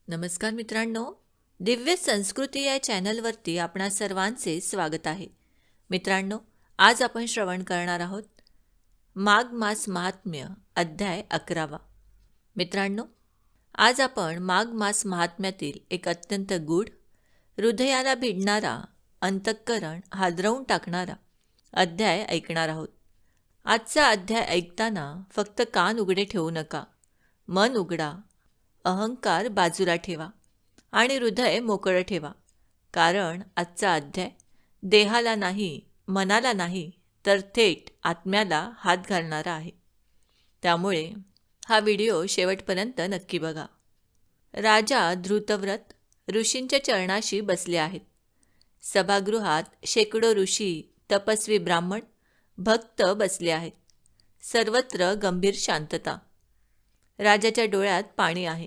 नमस्कार मित्रांनो, दिव्य संस्कृती या चॅनलवरती आपणा सर्वांचे स्वागत आहे. मित्रांनो, आज आपण श्रवण करणार आहोत माघ मास महात्म्य अध्याय 11. मित्रांनो, आज आपण माघ मास महात्म्यातील एक अत्यंत गूढ, हृदयाला भिडणारा, अंतःकरण हादरवून टाकणारा अध्याय ऐकणार आहोत. आजचा अध्याय ऐकताना फक्त कान उघडे ठेवू नका, मन उघडा, अहंकार बाजूला ठेवा आणि हृदय मोकळं ठेवा. कारण आजचा अध्याय देहाला नाही, मनाला नाही, तर थेट आत्म्याला हात घालणारा आहे. त्यामुळे हा व्हिडिओ शेवटपर्यंत नक्की बघा. राजा धृतव्रत ऋषींच्या चरणाशी बसले आहेत. सभागृहात शेकडो ऋषी, तपस्वी ब्राह्मण, भक्त बसले आहेत. सर्वत्र गंभीर शांतता. राजाच्या डोळ्यात पाणी आहे,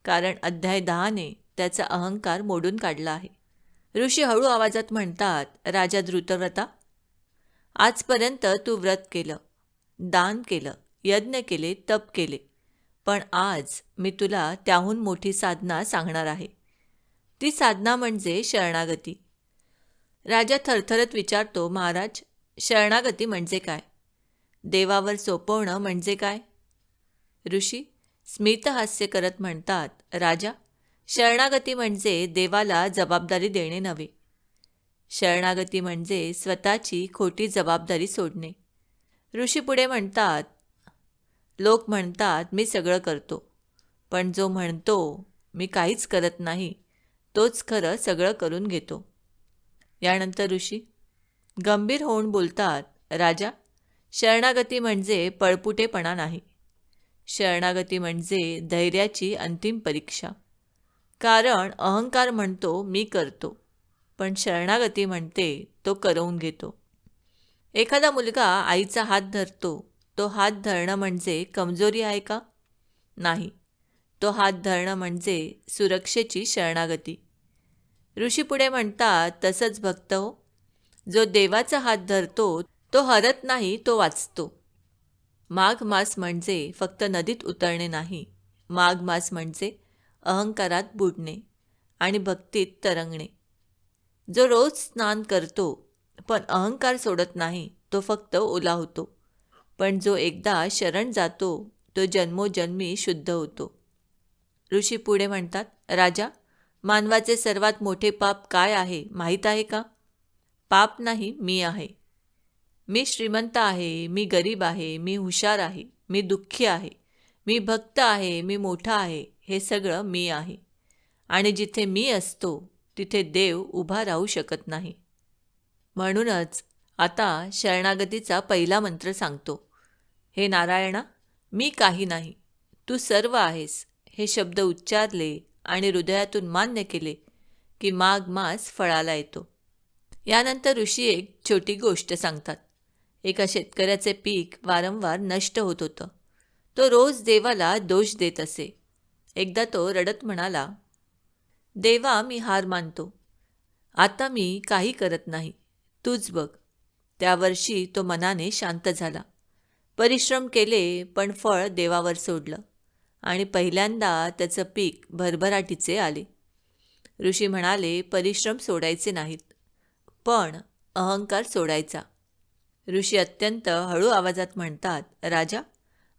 कारण अध्याय 10ने त्याचा अहंकार मोडून काढला आहे. ऋषी हळू आवाजात म्हणतात, राजा धृतव्रता, आजपर्यंत तू व्रत केलं, दान केलं, यज्ञ केले, तप केले, पण आज मी तुला त्याहून मोठी साधना सांगणार आहे. ती साधना म्हणजे शरणागती. राजा थरथरत विचारतो, महाराज, शरणागती म्हणजे काय? देवावर सोपवणं म्हणजे काय? ऋषी स्मितहास्य करत म्हणतात, राजा, शरणागती म्हणजे देवाला जबाबदारी देणे नव्हे. शरणागती म्हणजे स्वतःची खोटी जबाबदारी सोडणे. ऋषी पुढे म्हणतात, लोक म्हणतात मी सगळं करतो, पण जो म्हणतो मी काहीच करत नाही तोच खरं सगळं करून घेतो. यानंतर ऋषी गंभीर होऊन बोलतात, राजा, शरणागती म्हणजे पळपुटेपणा नाही. शरणागती म्हणजे धैर्याची अंतिम परीक्षा. कारण अहंकार म्हणतो मी करतो, पण शरणागती म्हणते तो करवून घेतो. एखादा मुलगा आईचा हात धरतो, तो हात धरणं म्हणजे कमजोरी आहे का? नाही, तो हात धरणं म्हणजे सुरक्षेची शरणागती. ऋषी पुढे म्हणतात, तसंच भक्त हो, जो देवाचा हात धरतो तो हरत नाही, तो वाचतो. माघ मास म्हणजे फक्त नदीत उतरणे नाही. माघ मास म्हणजे अहंकारात बुडणे आणि भक्तीत तरंगणे. जो रोज स्नान करतो पण अहंकार सोडत नाही, तो फक्त ओला होतो. पण जो एकदा शरण जातो तो जन्मोजन्मी शुद्ध होतो. ऋषी पुढे म्हणतात, राजा, मानवाचे सर्वात मोठे पाप काय आहे माहीत आहे का? पाप नाही, मी आहे. मी श्रीमंत आहे, मी गरीब आहे, मी हुशार आहे, मी दुःखी आहे, मी भक्त आहे, मी मोठा आहे, हे सगळं मी आहे. आणि जिथे मी असतो तिथे देव उभा राहू शकत नाही. म्हणूनच आता शरणागतीचा पहिला मंत्र सांगतो. हे नारायणा, मी काही नाही, तू सर्व आहेस, हे शब्द उच्चारले आणि हृदयातून मान्य केले की माघ मास फळाला येतो. यानंतर ऋषी एक छोटी गोष्ट सांगतात. एका शेतकऱ्याचे पीक वारंवार नष्ट होत होतं. तो रोज देवाला दोष देत असे. एकदा तो रडत म्हणाला, देवा, मी हार मानतो. आता मी काही करत नाही, तूच बघ. त्या वर्षी तो मनाने शांत झाला. परिश्रम केले पण फळ देवावर सोडलं आणि पहिल्यांदा त्याचं पीक भरभराटीचे आले. ऋषी म्हणाले, परिश्रम सोडायचे नाहीत, पण अहंकार सोडायचा. ऋषी अत्यंत हळू आवाजात म्हणतात, राजा,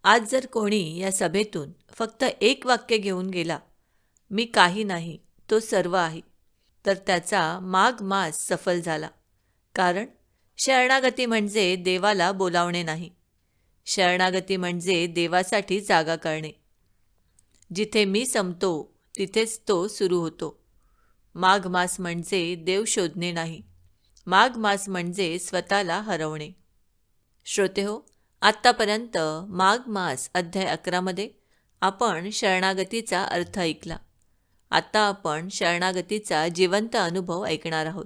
आज जर कोणी या सभेतून फक्त एक वाक्य घेऊन गेला, मी काही नाही, तो सर्व आहे, तर त्याचा माघ मास सफल झाला. कारण शरणागती म्हणजे देवाला बोलावणे नाही. शरणागती म्हणजे देवासाठी जागा करणे. जिथे मी संपतो तिथेच तो सुरू होतो. माघ मास म्हणजे देव शोधणे नाही. माघ मास म्हणजे स्वतःला हरवणे. श्रोते हो, आत्तापर्यंत माघ मास अध्याय 11 आपण शरणागतीचा अर्थ ऐकला. आता आपण शरणागतीचा जिवंत अनुभव ऐकणार आहोत.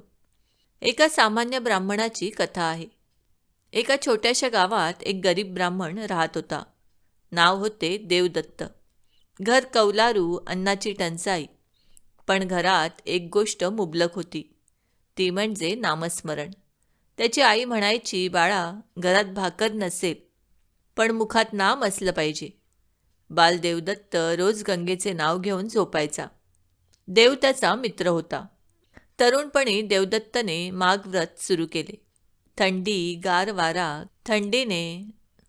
एका सामान्य ब्राह्मणाची कथा आहे. एका छोट्याशा गावात एक गरीब ब्राह्मण राहत होता. नाव होते देवदत्त. घर कौलारू, अन्नाची टंचाई, पण घरात एक गोष्ट मुबलक होती, ती म्हणजे नामस्मरण. त्याची आई म्हणायची, बाळा, घरात भाकर नसेल पण मुखात नाम असलं पाहिजे. बाल देवदत्त रोज गंगेचे नाव घेऊन झोपायचा. देव त्याचा मित्र होता. तरुणपणी देवदत्तने माघ व्रत सुरू केले. थंडी, गार वारा, थंडीने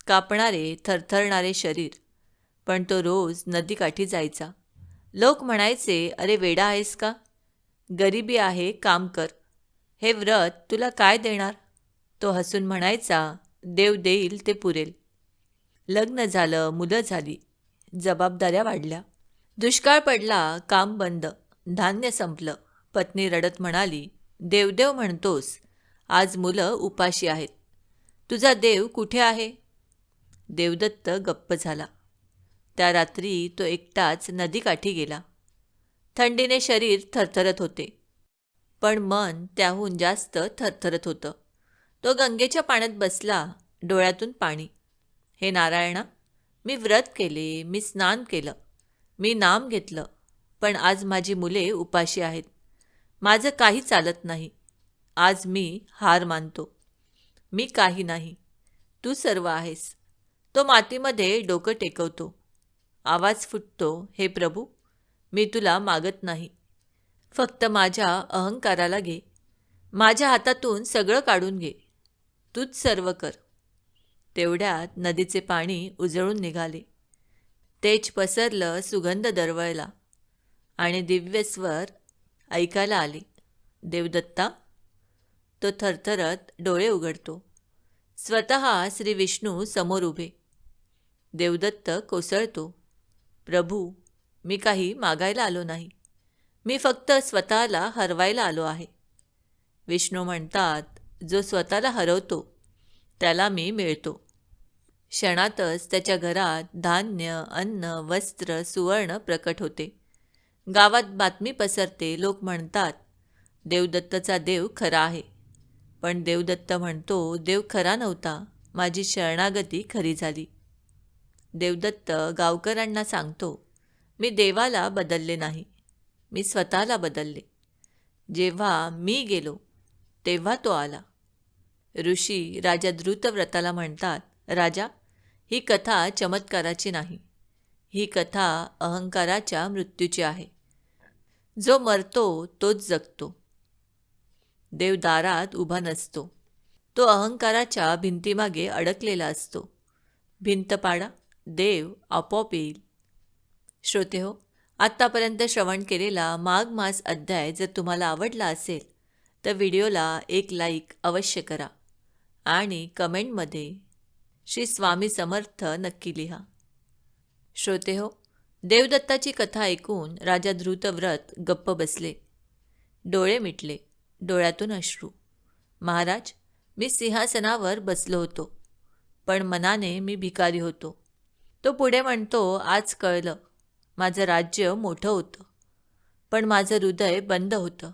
कापणारे थरथरणारे शरीर, पण तो रोज नदीकाठी जायचा. लोक म्हणायचे, अरे वेडा आहेस का? गरिबी आहे, काम कर. हे व्रत तुला काय देणार? तो हसून म्हणायचा, देव देईल ते पुरेल. लग्न झालं, मुलं झाली, जबाबदाऱ्या वाढल्या. दुष्काळ पडला, काम बंद, धान्य संपलं. पत्नी रडत म्हणाली, देवदेव म्हणतोस, आज मुलं उपाशी आहेत. तुझा देव कुठे आहे? देवदत्त गप्प झाला. त्या रात्री तो एकटाच नदीकाठी गेला. थंडीने शरीर थरथरत होते, पण मन त्याहून जास्त थरथरत होतं. तो गंगेच्या पाण्यात बसला, डोळ्यातून पाणी. हे नारायणा, मी व्रत केले, मी स्नान केलं, मी नाम घेतलं, पण आज माझी मुले उपाशी आहेत. माझं काही चालत नाही. आज मी हार मानतो. मी काही नाही, तू सर्व आहेस. तो मातीमध्ये डोकं टेकवतो. आवाज फुटतो, हे प्रभू, मी तुला मागत नाही. फक्त माझ्या अहंकाराला घे. माझ्या हातातून सगळं काढून घे. तूच सर्व कर. तेवढ्यात नदीचे पाणी उजळून निघाले. तेज पसरलं, सुगंध दरवळला आणि दिव्य स्वर ऐकायला आले. देवदत्ता. तो थरथरत डोळे उघडतो. स्वतः श्री विष्णू समोर उभे. देवदत्त कोसळतो. प्रभू, मी काही मागायला आलो नाही. मी फक्त स्वतःला हरवायला आलो आहे. विष्णू म्हणतात, जो स्वतःला हरवतो त्याला मी मिळतो. क्षणातच त्याच्या घरात धान्य, अन्न, वस्त्र, सुवर्ण प्रकट होते. गावात बातमी पसरते. लोक म्हणतात, देवदत्तचा देव खरा आहे. पण देवदत्त म्हणतो, देव खरा नव्हता, माझी शरणागती खरी झाली. देवदत्त गावकऱ्यांना सांगतो, मी देवाला बदलले नाही, मी स्वतःला बदलले. जेव्हा मी गेलो तेव्हा तो आला. ऋषी राजा धृतव्रताला म्हणतात, राजा, ही कथा चमत्काराची नाही. ही कथा अहंकाराच्या मृत्यूची आहे. जो मरतो तोच जगतो. देव दारात उभा नसतो. तो अहंकाराच्या भिंतीमागे अडकलेला असतो. भिंत पाडा, देव आपोआप येईल. श्रोते हो, आत्तापर्यंत श्रवण केलेला माघ मास अध्याय जर तुम्हाला आवडला असेल तर व्हिडिओला एक लाईक अवश्य करा आणि कमेंटमध्ये श्री स्वामी समर्थ नक्की लिहा. श्रोते हो, देवदत्ताची कथा ऐकून राजा धृतव्रत गप्प बसले. डोळे मिटले, डोळ्यातून अश्रू. महाराज, मी सिंहासनावर बसलो होतो, पण मनाने मी भिकारी होतो. तो पुढे म्हणतो, आज कळलं, माझं राज्य मोठं होतं, पण माझं हृदय बंद होतं.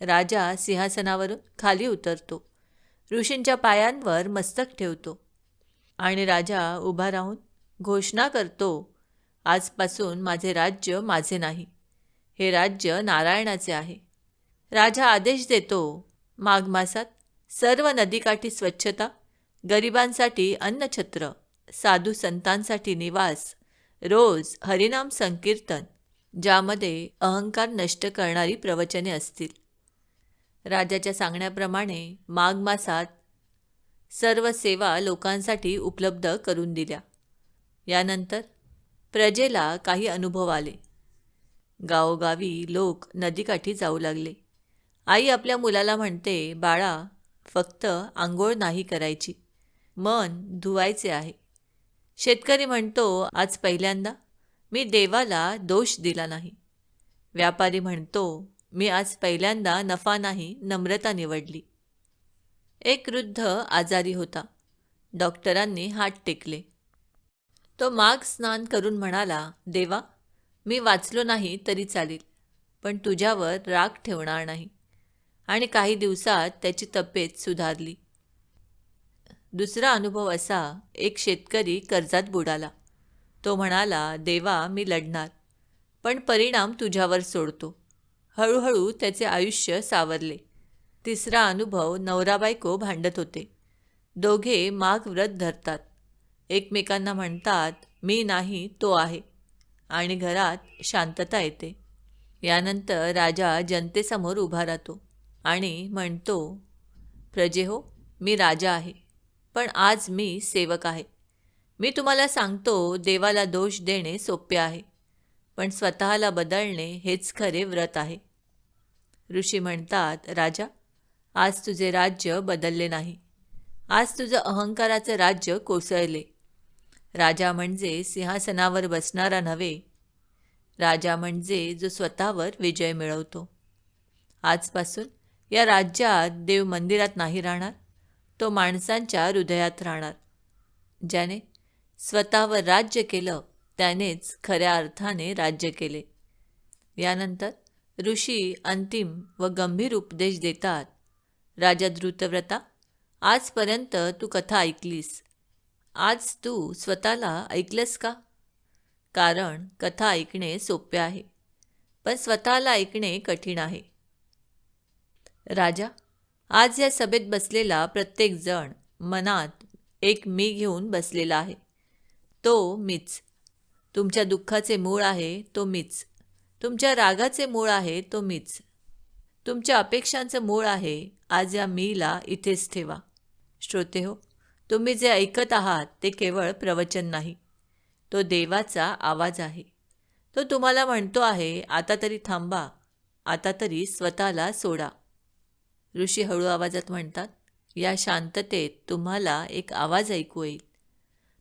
राजा सिंहासनावरून खाली उतरतो, ऋषींच्या पायांवर मस्तक ठेवतो आणि राजा उभा राहून घोषणा करतो, आजपासून माझे राज्य माझे नाही, हे राज्य नारायणाचे आहे. राजा आदेश देतो, माघ मासात सर्व नदीकाठी स्वच्छता, गरिबांसाठी अन्नछत्र, साधू संतांसाठी निवास, रोज हरिनाम संकीर्तन, ज्यामध्ये अहंकार नष्ट करणारी प्रवचने असतील. राजाच्या सांगण्याप्रमाणे माघ मासात सर्व सेवा लोकांसाठी उपलब्ध करून दिल्या. यानंतर प्रजेला काही अनुभव आले. गावोगावी लोक नदीकाठी जाऊ लागले. आई आपल्या मुलाला म्हणते, बाळा, फक्त आंघोळ नाही करायची, मन धुवायचे आहे. शेतकरी म्हणतो, आज पहिल्यांदा मी देवाला दोष दिला नाही. व्यापारी म्हणतो, मी आज पहिल्यांदा नफा नाही, नम्रता निवडली. एक वृद्ध आजारी होता. डॉक्टरांनी हात टेकले. तो माघ स्नान करून म्हणाला, देवा, मी वाचलो नाही तरी चालेल, पण तुझ्यावर राग ठेवणार नाही. आणि काही दिवसात त्याची तब्येत सुधारली. दुसरा अनुभव असा, एक शेतकरी कर्जात बुडाला. तो म्हणाला, देवा, मी लढणार, पण परिणाम तुझ्यावर सोडतो. हळूहळू त्याचे आयुष्य सावरले. तिसरा अनुभव, नवरा बायको भांडत होते. दोघे माघ व्रत धरतात. एकमेकांना म्हणतात, मी नाही, तो आहे, आणि घरात शांतता येते. यानंतर राजा जनतेसमोर उभा राहतो आणि म्हणतो, प्रजेहो, मी राजा आहे, पण आज मी सेवक आहे. मी तुम्हाला सांगतो, देवाला दोष देणे सोपे आहे, पण स्वतःला बदलणे हेच खरे व्रत आहे. ऋषी म्हणतात, राजा, आज तुझे राज्य बदलले नाही. आज तुझं अहंकाराचं राज्य कोसळले. राजा म्हणजे सिंहासनावर बसणारा नव्हे. राजा म्हणजे जो स्वतःवर विजय मिळवतो. आजपासून या राज्यात देव मंदिरात नाही राहणार, तो माणसांच्या हृदयात राहणार. ज्याने स्वतःवर राज्य केलं त्यानेच खऱ्या अर्थाने राज्य केले. यानंतर ऋषी अंतिम व गंभीर उपदेश देतात. राजा धृतव्रता, आजपर्यंत तू कथा ऐकलीस. आज तू स्वतःला ऐकलंस का? कारण कथा ऐकणे सोपे आहे, पण स्वतःला ऐकणे कठीण आहे. राजा, आज या सभेत बसलेला प्रत्येक जण मनात एक मी घेऊन बसलेला आहे. तो मीच. तुमच्या दुःखाचे मूळ आहे तो मीच. तुमच्या रागाचे मूळ आहे तो मीच. तुमच्या अपेक्षांचं मूळ आहे. आज या मीला इथेच ठेवा. श्रोतेहो, तुम्ही जे ऐकत आहात ते केवळ प्रवचन नाही, तो देवाचा आवाज आहे. तो तुम्हाला म्हणतो आहे, आता तरी थांबा, आता तरी स्वतःला सोडा. ऋषी हळू आवाजात म्हणतात, या शांततेत तुम्हाला एक आवाज ऐकू येईल.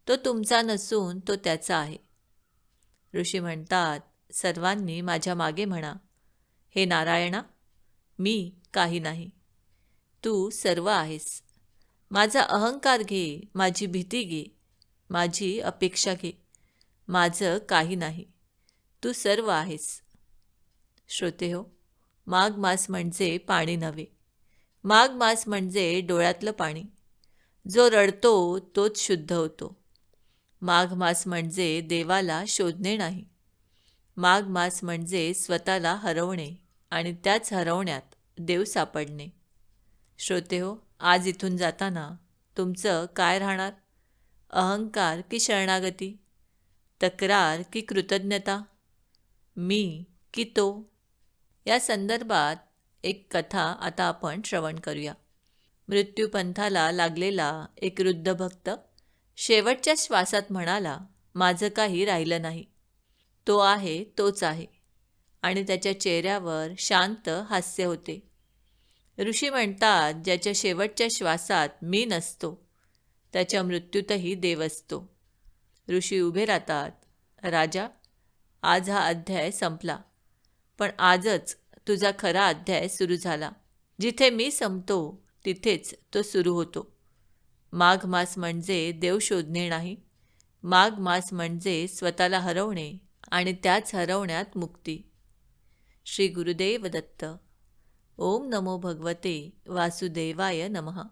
तो तुमचा नसून तो त्याचा आहे. ऋषी म्हणतात, सर्वांनी माझ्या मागे म्हणा, हे नारायणा, मी काही नाही, तू सर्व आहेस. माझा अहंकार घे, माझी भीती घे, माझी अपेक्षा घे, माझं काही नाही, तू सर्व आहेस. श्रोतेहो, माघ मास म्हणजे पाणी नव्हे. माघ मास म्हणजे डोळ्यातलं पाणी. जो रडतो तोच शुद्ध होतो. माघ मास म्हणजे देवाला शोधणे नाही. माघ मास म्हणजे स्वतःला हरवणे आणि त्याच हरवण्यात देव सापडणे. श्रोतेहो, आज इथून जाताना तुमचं काय राहणार? अहंकार की शरणागती? तक्रार की कृतज्ञता? मी की तो? या संदर्भात एक कथा आता आपण श्रवण करूया. मृत्यूपंथाला लागलेला एक वृद्ध भक्त शेवटच्या श्वासात म्हणाला, माझं काही राहिलं नाही. तो आहे तोच आहे. आणि त्याच्या चेहऱ्यावर शांत हास्य होते. ऋषी म्हणतात, ज्याच्या शेवटच्या श्वासात मी नसतो त्याच्या मृत्यूतही देव असतो. ऋषी उभे राहतात. राजा, आज हा अध्याय संपला, पण आजच तुझा खरा अध्याय सुरू झाला. जिथे मी संपतो तिथेच तो सुरू होतो. माघ मास म्हणजे देव शोधणे नाही. माघ मास म्हणजे स्वतःला हरवणे आणि त्याच हरवण्यात मुक्ती. श्री गुरुदेव दत्त. ओम नमो भगवते वासुदेवाय नमः.